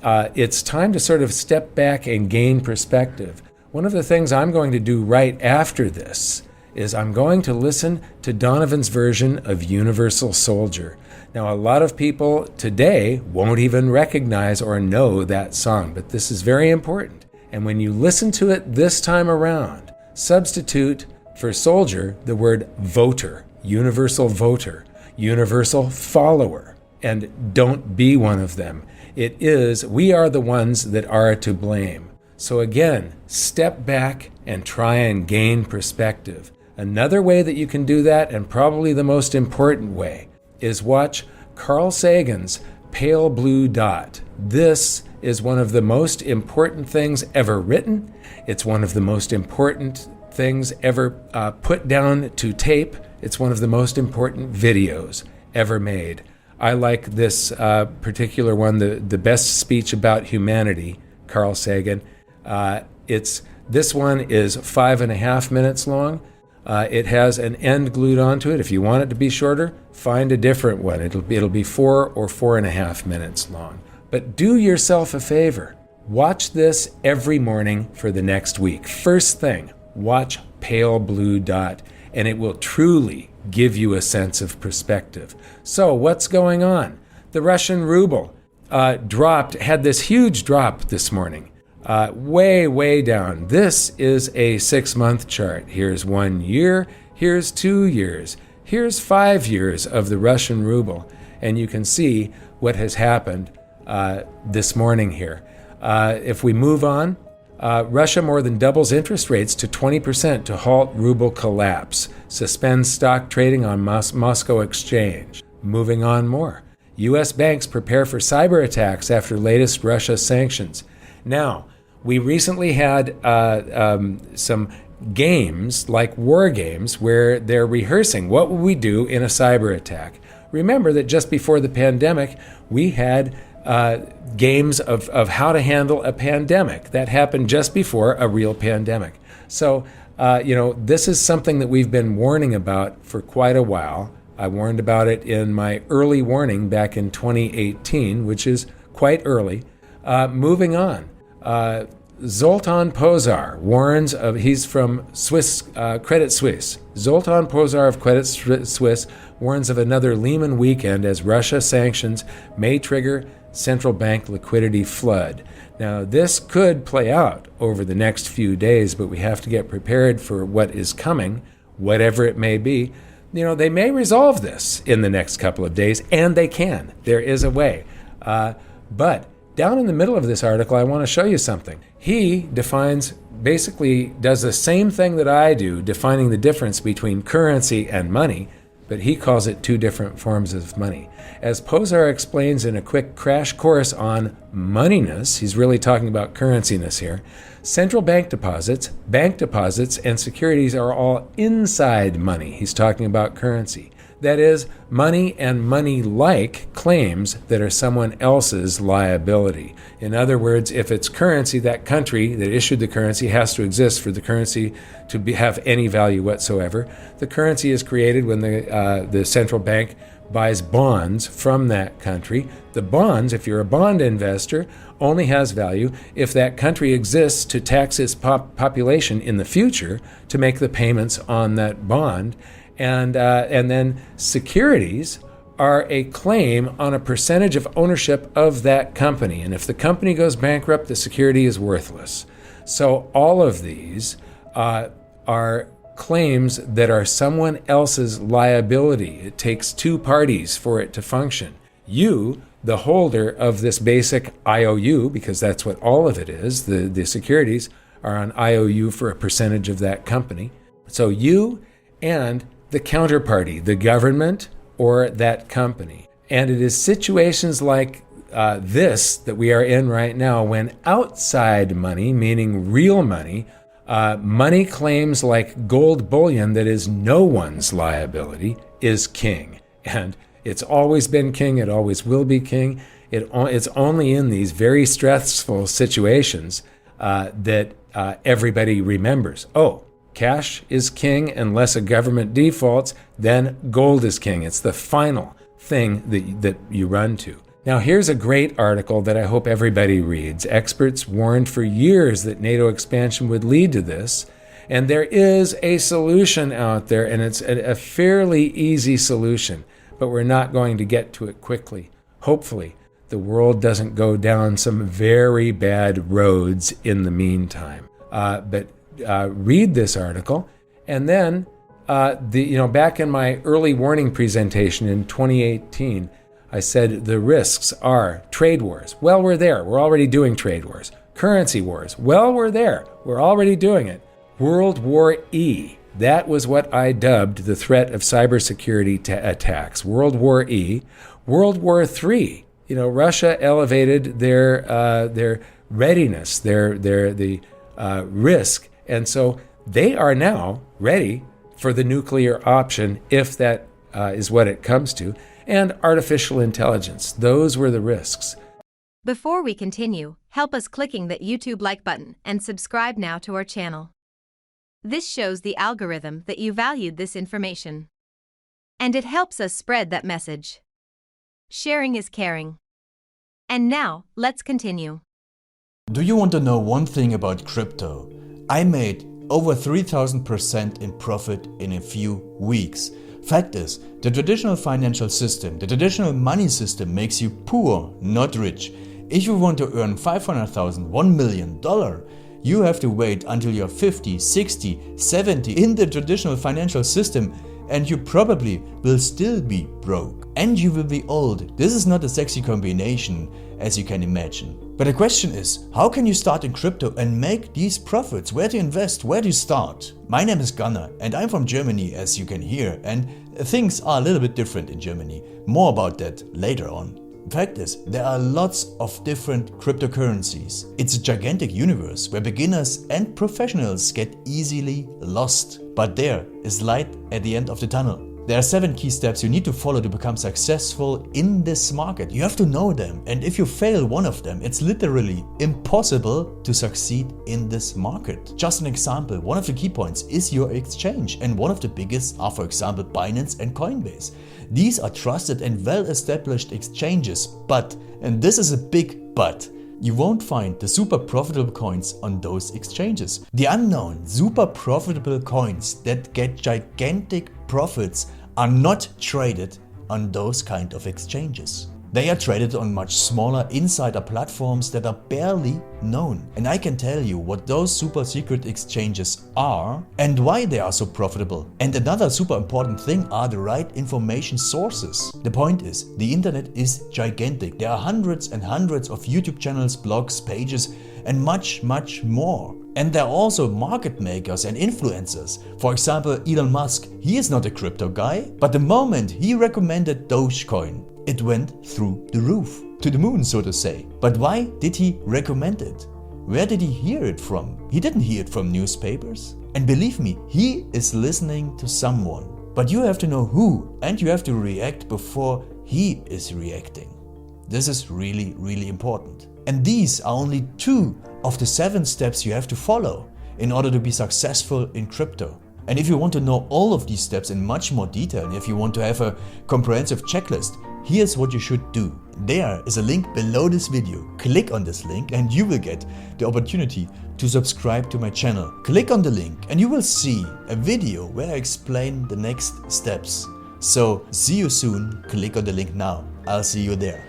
it's time to sort of step back and gain perspective. One of the things I'm going to do right after this is I'm going to listen to Donovan's version of Universal Soldier. Now, a lot of people today won't even recognize or know that song, but this is very important. And when you listen to it this time around, substitute for soldier the word voter, universal voter, universal follower, and don't be one of them. It is, we are the ones that are to blame. So again, step back and try and gain perspective. Another way that you can do that, and probably the most important way, is watch Carl Sagan's Pale Blue Dot. This is one of the most important things ever written. It's one of the most important things ever put down to tape. It's one of the most important videos ever made. I like this particular one, the best speech about humanity, Carl Sagan. This one is 5.5 minutes long. It has an end glued onto it. If you want it to be shorter, find a different one. It'll be 4 or 4.5 minutes long. But do yourself a favor. Watch this every morning for the next week. First thing, watch Pale Blue Dot, and it will truly give you a sense of perspective. So what's going on? The Russian ruble had this huge drop this morning. Way down. This is a 6-month chart. Here's 1 year, here's 2 years, here's 5 years of the Russian ruble. And you can see what has happened this morning here. If we move on, Russia more than doubles interest rates to 20% to halt ruble collapse, suspends stock trading on Moscow exchange. Moving on more. U.S. banks prepare for cyber attacks after latest Russia sanctions. Now, we recently had some games, like war games, where they're rehearsing what would we do in a cyber attack. Remember that just before the pandemic, we had games of how to handle a pandemic. That happened just before a real pandemic. So, this is something that we've been warning about for quite a while. I warned about it in my early warning back in 2018, which is quite early. Moving on. Zoltan Pozar warns of, he's from Credit Suisse. Zoltan Pozar of Credit Suisse warns of another Lehman weekend as Russia sanctions may trigger central bank liquidity flood. Now, this could play out over the next few days, but we have to get prepared for what is coming, whatever it may be. They may resolve this in the next couple of days, and they can. There is a way. But down in the middle of this article, I want to show you something. He basically does the same thing that I do, defining the difference between currency and money, but he calls it two different forms of money. As Pozar explains in a quick crash course on moneyness, he's really talking about currencyness here, central bank deposits, and securities are all inside money. He's talking about currency. That is, money and money-like claims that are someone else's liability. In other words, if it's currency, that country that issued the currency has to exist for the currency to have any value whatsoever. The currency is created when the central bank buys bonds from that country. The bonds, if you're a bond investor, only has value if that country exists to tax its population in the future to make the payments on that bond. And then securities are a claim on a percentage of ownership of that company. And if the company goes bankrupt, the security is worthless. So all of these are claims that are someone else's liability. It takes two parties for it to function. You, the holder of this basic IOU, because that's what all of it is, the securities are on IOU for a percentage of that company. So you and the counterparty, the government or that company. And it is situations like this that we are in right now when outside money, meaning real money, money claims like gold bullion that is no one's liability, is king. And it's always been king, it always will be king. It's only in these very stressful situations that everybody remembers, cash is king unless a government defaults, then gold is king. It's the final thing that you run to. Now, here's a great article that I hope everybody reads. Experts warned for years that NATO expansion would lead to this, and there is a solution out there, and it's a fairly easy solution, but we're not going to get to it quickly. Hopefully, the world doesn't go down some very bad roads in the meantime. But read this article, and then back in my early warning presentation in 2018, I said the risks are trade wars. Well, we're there. We're already doing trade wars. Currency wars. Well, we're there. We're already doing it. World War E. That was what I dubbed the threat of cybersecurity attacks. World War E. World War III. Russia elevated their readiness, the risk, and so they are now ready for the nuclear option if that is what it comes to. And artificial intelligence. Those were the risks. Before we continue, help us clicking that YouTube like button and subscribe now to our channel. This shows the algorithm that you valued this information. And it helps us spread that message. Sharing is caring. And now, let's continue. Do you want to know one thing about crypto? I made over 3,000% in profit in a few weeks. Fact is, the traditional financial system, the traditional money system makes you poor, not rich. If you want to earn $500,000, $1 million, you have to wait until you're 50, 60, 70 in the traditional financial system, and you probably will still be broke. And you will be old. This is not a sexy combination, as you can imagine. But the question is, how can you start in crypto and make these profits? Where to invest? Where to start? My name is Gunnar and I'm from Germany, as you can hear, and things are a little bit different in Germany. More about that later on. Fact is, there are lots of different cryptocurrencies. It's a gigantic universe where beginners and professionals get easily lost. But there is light at the end of the tunnel. There are 7 key steps you need to follow to become successful in this market. You have to know them, and if you fail one of them, it's literally impossible to succeed in this market. Just an example, one of the key points is your exchange, and one of the biggest are, for example, Binance and Coinbase. These are trusted and well-established exchanges, but, and this is a big but, you won't find the super profitable coins on those exchanges. The unknown super profitable coins that get gigantic profits are not traded on those kind of exchanges. They are traded on much smaller insider platforms that are barely known. And I can tell you what those super secret exchanges are and why they are so profitable. And another super important thing are the right information sources. The point is, the internet is gigantic. There are hundreds and hundreds of YouTube channels, blogs, pages, and much more. And there are also market makers and influencers. For example, Elon Musk, he is not a crypto guy, but the moment he recommended Dogecoin, it went through the roof, to the moon, so to say. But why did he recommend it? Where did he hear it from? He didn't hear it from newspapers. And believe me, he is listening to someone. But you have to know who, and you have to react before he is reacting. This is really, really important. And these are only 2 of the 7 steps you have to follow in order to be successful in crypto. And if you want to know all of these steps in much more detail, and if you want to have a comprehensive checklist, here's what you should do. There is a link below this video. Click on this link and you will get the opportunity to subscribe to my channel. Click on the link and you will see a video where I explain the next steps. So see you soon. Click on the link now. I'll see you there.